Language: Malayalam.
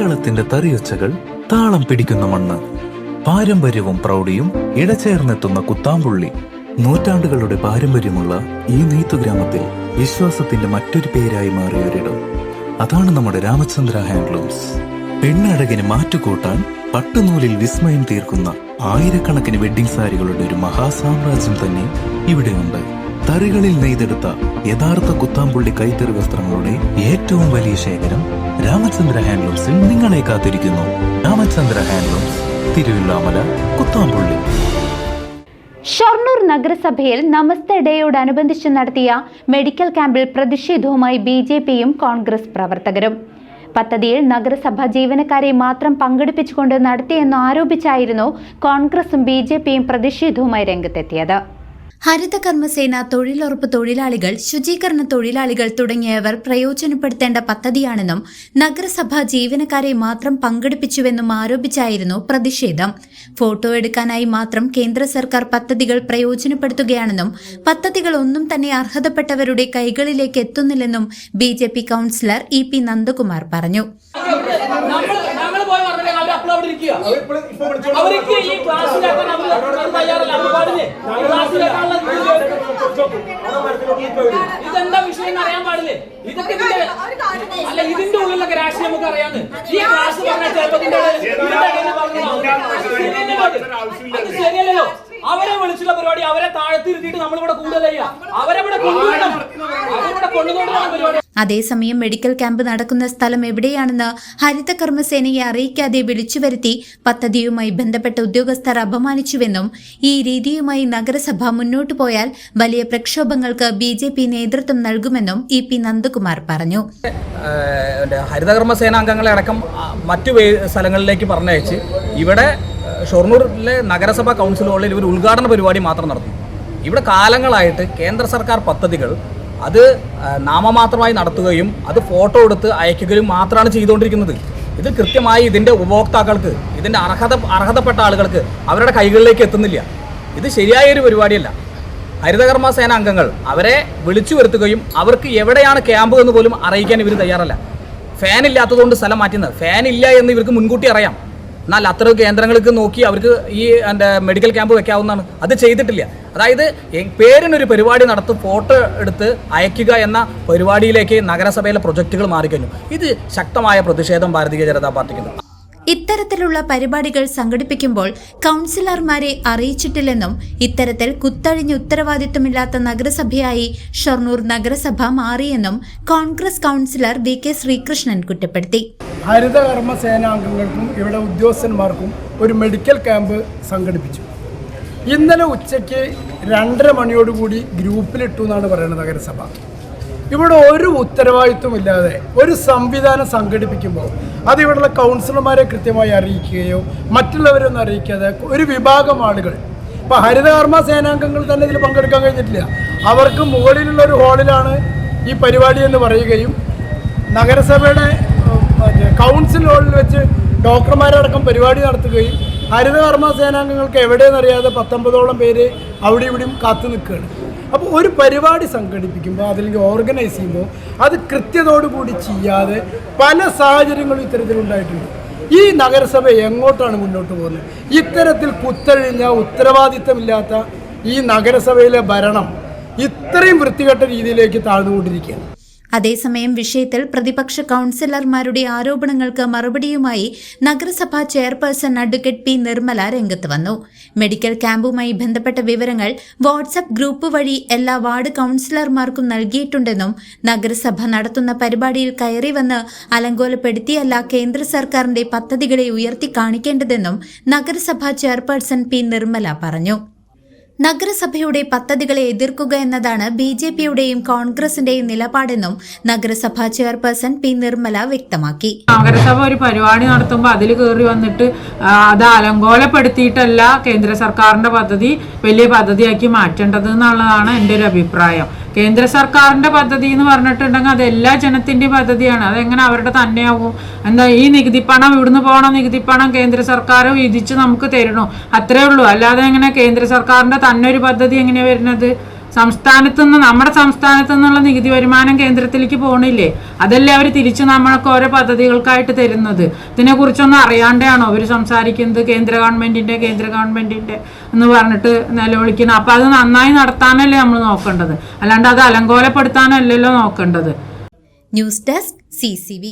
കേരളത്തിന്റെ തറിയൊച്ചകൾ താളം പിടിക്കുന്ന മണ്ണ്, പാരമ്പര്യവും പ്രൗഢിയും ഇടചേർന്നെത്തുന്ന കുത്താമ്പുള്ളി. നൂറ്റാണ്ടുകളുടെ പാരമ്പര്യമുള്ള ഈ നെയ്ത്തുഗ്രാമത്തിൽ വിശ്വാസത്തിന്റെ മറ്റൊരു പേരായി മാറിയൊരിടം. അതാണ് നമ്മുടെ രാമചന്ദ്ര ഹാൻഡ്ലൂംസ്. പെണ്ണഴകിന് മാറ്റുകൂട്ടാൻ പട്ടുനൂലിൽ വിസ്മയം തീർക്കുന്ന ആയിരക്കണക്കിന് വെഡ്ഡിംഗ് സാരികളുടെ ഒരു മഹാസാമ്രാജ്യം തന്നെ ഇവിടെയുണ്ട്. തറികളിൽ നെയ്തെടുത്ത യഥാർത്ഥ കുത്താമ്പുള്ളി കൈത്തറി വസ്ത്രങ്ങളുടെ ഏറ്റവും വലിയ ശേഖരം രാമചന്ദ്ര ഹാൻഡ്ലൂംസിൽ നിങ്ങളെ കാത്തിരിക്കുന്നു. രാമചന്ദ്ര ഹാൻഡ്ലൂംസ്, തിരുവില്ലാമല, കുത്താമ്പുള്ളി. ഷൊർണൂർ നഗരസഭയിൽ നമസ്തേ ഡേയോടനുബന്ധിച്ച് നടത്തിയ മെഡിക്കൽ ക്യാമ്പിൽ പ്രതിഷേധവുമായി BJPയും കോൺഗ്രസ് പ്രവർത്തകരും. പദ്ധതിയിൽ നഗരസഭ ജീവനക്കാരെ മാത്രം പങ്കെടുപ്പിച്ചുകൊണ്ട് നടത്തിയെന്ന് ആരോപിച്ചായിരുന്നു കോൺഗ്രസും BJPയും പ്രതിഷേധവുമായി രംഗത്തെത്തിയത്. ഹരിതകർമ്മസേന, തൊഴിലുറപ്പ് തൊഴിലാളികൾ, ശുചീകരണ തൊഴിലാളികൾ തുടങ്ങിയവർ പ്രയോജനപ്പെടുത്തേണ്ട പദ്ധതിയാണെന്നും നഗരസഭ ജീവനക്കാരെ മാത്രം പങ്കെടുപ്പിച്ചുവെന്നും ആരോപിച്ചായിരുന്നു പ്രതിഷേധം. ഫോട്ടോ എടുക്കാനായി മാത്രം കേന്ദ്ര സർക്കാർ പദ്ധതികൾ പ്രയോജനപ്പെടുത്തുകയാണെന്നും പദ്ധതികൾ ഒന്നും തന്നെ അർഹതപ്പെട്ടവരുടെ കൈകളിലേക്ക് എത്തുന്നില്ലെന്നും BJP കൗൺസിലർ EP നന്ദകുമാർ പറഞ്ഞു. ഇതെന്താ വിഷയം അറിയാൻ പാടില്ലേ? ഇതൊക്കെ അല്ല, ഇതിന്റെ ഉള്ളിലൊക്കെ രാഷ്ട്രീയം നമുക്ക് അറിയാന്ന്. ഈ ക്ലാസ് പറഞ്ഞ ചെറുപ്പത്തിന്റെ അത് ശരിയല്ലല്ലോ. അവരെ വിളിച്ചുള്ള പരിപാടി, അവരെ താഴ്ത്തിരുത്തിയിട്ട് നമ്മളിവിടെ കൂടുതലയ്യ, അവരെവിടെ കൊണ്ടുവരണം, അവരിവിടെ കൊണ്ടുവരണം പരിപാടി. അതേസമയം മെഡിക്കൽ ക്യാമ്പ് നടക്കുന്ന സ്ഥലം എവിടെയാണെന്ന് ഹരിതകർമ്മസേനയെ അറിയിക്കാതെ വിളിച്ചുവരുത്തി പദ്ധതിയുമായി ബന്ധപ്പെട്ട ഉദ്യോഗസ്ഥർ അപമാനിച്ചുവെന്നും ഈ രീതിയുമായി നഗരസഭ മുന്നോട്ടു പോയാൽ വലിയ പ്രക്ഷോഭങ്ങൾക്ക് BJP നേതൃത്വം നൽകുമെന്നും EP നന്ദകുമാർ പറഞ്ഞു. ഹരിതകർമ്മസേന അംഗങ്ങളെ അടക്കം മറ്റു സ്ഥലങ്ങളിലേക്ക് പറഞ്ഞയച്ച് ഇവിടെ ഷൊർണൂരിലെ നഗരസഭാ കൗൺസിൽ ഹാളിൽ ഒരു ഉദ്ഘാടന പരിപാടി മാത്രം നടത്തും. ഇവിടെ കാലങ്ങളായിട്ട് കേന്ദ്ര സർക്കാർ പദ്ധതികൾ അത് നാമമാത്രമായി നടത്തുകയും അത് ഫോട്ടോ എടുത്ത് അയക്കുകയും മാത്രമാണ് ചെയ്തുകൊണ്ടിരിക്കുന്നത്. ഇത് കൃത്യമായി ഇതിൻ്റെ ഉപഭോക്താക്കൾക്ക്, ഇതിൻ്റെ അർഹതപ്പെട്ട ആളുകൾക്ക് അവരുടെ കൈകളിലേക്ക് എത്തുന്നില്ല. ഇത് ശരിയായൊരു പരിപാടിയല്ല. ഹരിതകർമ്മസേന അംഗങ്ങൾ അവരെ വിളിച്ചു വരുത്തുകയും അവർക്ക് എവിടെയാണ് ക്യാമ്പ് എന്ന് പോലും അറിയിക്കാൻ ഇവർ തയ്യാറല്ല. ഫാൻ ഇല്ലാത്തതുകൊണ്ട് സ്ഥലം മാറ്റുന്നത്, ഫാൻ ഇല്ല എന്ന് ഇവർക്ക് മുൻകൂട്ടി അറിയാം. എന്നാൽ അത്ര കേന്ദ്രങ്ങൾക്ക് നോക്കി അവർക്ക് ഈ മെഡിക്കൽ ക്യാമ്പ് വെക്കാവുന്നതാണ്. അത് ചെയ്തിട്ടില്ല. അതായത് പേരിനൊരു പരിപാടി നടത്തി ഫോട്ടോ എടുത്ത് അയക്കുക എന്ന പരിപാടിയിലേക്ക് നഗരസഭയിലെ പ്രൊജക്റ്റുകൾ മാറിക്കഴിഞ്ഞു. ഇത് ശക്തമായ പ്രതിഷേധം ഭാരതീയ ജനതാ പാർട്ടിക്കുണ്ട്. ഇത്തരത്തിലുള്ള പരിപാടികൾ സംഘടിപ്പിക്കുമ്പോൾ കൗൺസിലർമാരെ അറിയിച്ചിട്ടില്ലെന്നും ഇത്തരത്തിൽ കുത്തഴിഞ്ഞ് ഉത്തരവാദിത്തമില്ലാത്ത നഗരസഭയായി ഷൊർണൂർ നഗരസഭ മാറിയെന്നും കോൺഗ്രസ് കൗൺസിലർ VK ശ്രീകൃഷ്ണൻ കുറ്റപ്പെടുത്തി. ഹരിതകർമ്മ സേനാംഗങ്ങൾക്കും ഇവിടെ ഉദ്യോഗസ്ഥന്മാർക്കും ഒരു മെഡിക്കൽ ക്യാമ്പ് സംഘടിപ്പിച്ചു. ഇന്നലെ ഉച്ചയ്ക്ക് 2:30 മണിയോടുകൂടി ഗ്രൂപ്പിലിട്ടു എന്നാണ് പറയുന്നത് നഗരസഭ. ഇവിടെ ഒരു ഉത്തരവാദിത്വമില്ലാതെ ഒരു സംവിധാനം സംഘടിപ്പിക്കുമ്പോൾ അത് ഇവിടെയുള്ള കൗൺസിലർമാരെ കൃത്യമായി അറിയിക്കുകയോ മറ്റുള്ളവരൊന്നും അറിയിക്കാതെ ഒരു വിഭാഗം ആളുകൾ, ഇപ്പോൾ ഹരിതകർമ്മ സേനാംഗങ്ങൾ തന്നെ ഇതിൽ പങ്കെടുക്കാൻ കഴിഞ്ഞിട്ടില്ല. അവർക്ക് മുകളിലുള്ള ഒരു ഹാളിലാണ് ഈ പരിപാടി എന്ന് പറയുകയും നഗരസഭയുടെ കൗൺസിൽ ഹാളിൽ വെച്ച് ഡോക്ടർമാരടക്കം പരിപാടി നടത്തുകയും ഹരിതകർമ്മ സേനാംഗങ്ങൾക്ക് എവിടെയെന്നറിയാതെ 19ഓളം പേര് അവിടെ ഇവിടെയും കാത്തു നിൽക്കുകയാണ്. അപ്പോൾ ഒരു പരിപാടി സംഘടിപ്പിക്കുമ്പോൾ അതിലേക്ക് ഓർഗനൈസ് ചെയ്യുമ്പോൾ അത് കൃത്യതയോടുകൂടി ചെയ്യാതെ പല സാഹചര്യങ്ങളും ഇത്തരത്തിലുണ്ടായിട്ടുണ്ട്. ഈ നഗരസഭ എങ്ങോട്ടാണ് മുന്നോട്ട് പോകുന്നത്? ഇത്തരത്തിൽ കുത്തഴിഞ്ഞ ഉത്തരവാദിത്തമില്ലാത്ത ഈ നഗരസഭയിലെ ഭരണം ഇത്രയും വൃത്തികെട്ട രീതിയിലേക്ക് താഴ്ന്നുകൊണ്ടിരിക്കുകയാണ്. അതേസമയം വിഷയത്തിൽ പ്രതിപക്ഷ കൗൺസിലർമാരുടെ ആരോപണങ്ങൾക്ക് മറുപടിയുമായി നഗരസഭാ ചെയർപേഴ്സൺ അഡ്വക്കേറ്റ് P നിർമ്മല രംഗത്ത് വന്നു. മെഡിക്കൽ ക്യാമ്പുമായി ബന്ധപ്പെട്ട വിവരങ്ങൾ വാട്സ്ആപ്പ് ഗ്രൂപ്പ് വഴി എല്ലാ വാർഡ് കൗൺസിലർമാർക്കും നൽകിയിട്ടുണ്ടെന്നും നഗരസഭ നടത്തുന്ന പരിപാടിയിൽ കയറി വന്ന് അലങ്കോലപ്പെടുത്തിയല്ല കേന്ദ്ര സർക്കാരിന്റെ പദ്ധതികളെ ഉയർത്തി കാണിക്കേണ്ടതെന്നും നഗരസഭാ ചെയർപേഴ്സൺ P നിർമ്മല പറഞ്ഞു. നഗരസഭയുടെ പദ്ധതികളെ എതിർക്കുക എന്നതാണ് BJPയുടെയും കോൺഗ്രസിന്റെയും നിലപാടെന്നും നഗരസഭാ ചെയർപേഴ്സൺ P നിർമ്മല വ്യക്തമാക്കി. നഗരസഭ ഒരു പരിപാടി നടത്തുമ്പോൾ അതിൽ കയറി വന്നിട്ട് അത് അലങ്കോലപ്പെടുത്തിയിട്ടല്ല കേന്ദ്ര സർക്കാരിന്റെ പദ്ധതി വലിയ പദ്ധതിയാക്കി മാറ്റേണ്ടത് എന്നുള്ളതാണ് എൻ്റെ ഒരു അഭിപ്രായം. കേന്ദ്ര സർക്കാരിന്റെ പദ്ധതി എന്ന് പറഞ്ഞിട്ടുണ്ടെങ്കിൽ അത് എല്ലാ ജനത്തിന്റെയും പദ്ധതിയാണ്. അതെങ്ങനെ അവരുടെ തന്നെയാവും? എന്താ ഈ നികുതിപ്പണം ഇവിടുന്ന് പോകണം, നികുതിപ്പണം കേന്ദ്ര സർക്കാർ വിധിച്ച് നമുക്ക് തരണോ? അത്രേ ഉള്ളൂ. അല്ലാതെ എങ്ങനെ കേന്ദ്ര സർക്കാരിന്റെ തന്നെ ഒരു പദ്ധതി എങ്ങനെയാ വരുന്നത്? സംസ്ഥാനത്തു നിന്ന്, നമ്മുടെ സംസ്ഥാനത്തു നിന്നുള്ള നികുതി വരുമാനം കേന്ദ്രത്തിലേക്ക് പോകണില്ലേ? അതല്ലേ അവർ തിരിച്ചു നമ്മൾക്ക് ഓരോ പദ്ധതികൾക്കായിട്ട് തരുന്നത്. ഇതിനെക്കുറിച്ചൊന്നും അറിയാണ്ടാണോ അവർ സംസാരിക്കുന്നത്? കേന്ദ്ര ഗവൺമെന്റിന്റെ എന്ന് പറഞ്ഞിട്ട് നിലവിളിക്കുന്നത്. അപ്പം അത് നന്നായി നടത്താനല്ലേ നമ്മൾ നോക്കേണ്ടത്, അല്ലാണ്ട് അത് അലങ്കോലപ്പെടുത്താനല്ലല്ലോ നോക്കേണ്ടത്. News desk CCV.